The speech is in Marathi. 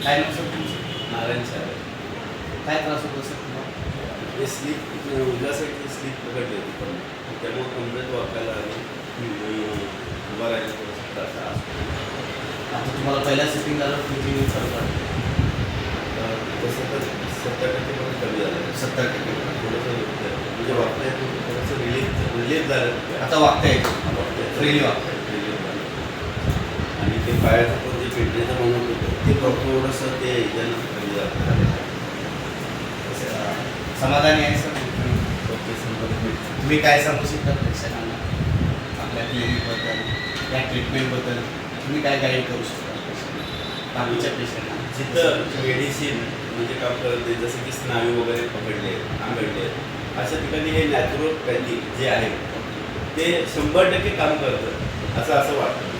काय नाव सर तुमचं? नारायण शाळे. काय त्रास होतो सर तुम्हाला? हे स्लीप उजव्या साईडची स्लीप पकडली होती पण त्यामुळे कमरेत वाकायला आणि उभा राहायला थोडंसं त्रास असतो. आता तुम्हाला पहिल्या सिटिंग झालं किती फरक वाटतो? तसं तर 70% पण कमी झालं. 70%. थोडंसं म्हणजे वागता येतं थोडंसं रिलीफ झालं. आता वागता येतो, वागता फ्रीली वागता येतो. रिलीफ झालं. आणि ते पायाचं पण जे पेटण्याचं म्हणत होतं ते थोडंसं ते याच्यानं कमी झालं. समाधानी आहे सर ओके संपर्क तुम्ही काय सांगू शकता प्रेक्षकांना आपल्या क्लिनिकबद्दल या ट्रीटमेंटबद्दल तुम्ही काय गाईड करू शकता बाकीच्या पेशंटना? जिथं मेडिसिन म्हणजे काम करते जसं की स्नायू वगैरे पकडले आंघडले अशा ठिकाणी हे नॅचरोपॅथी जे आहे ते 100% काम करतं असं वाटतं.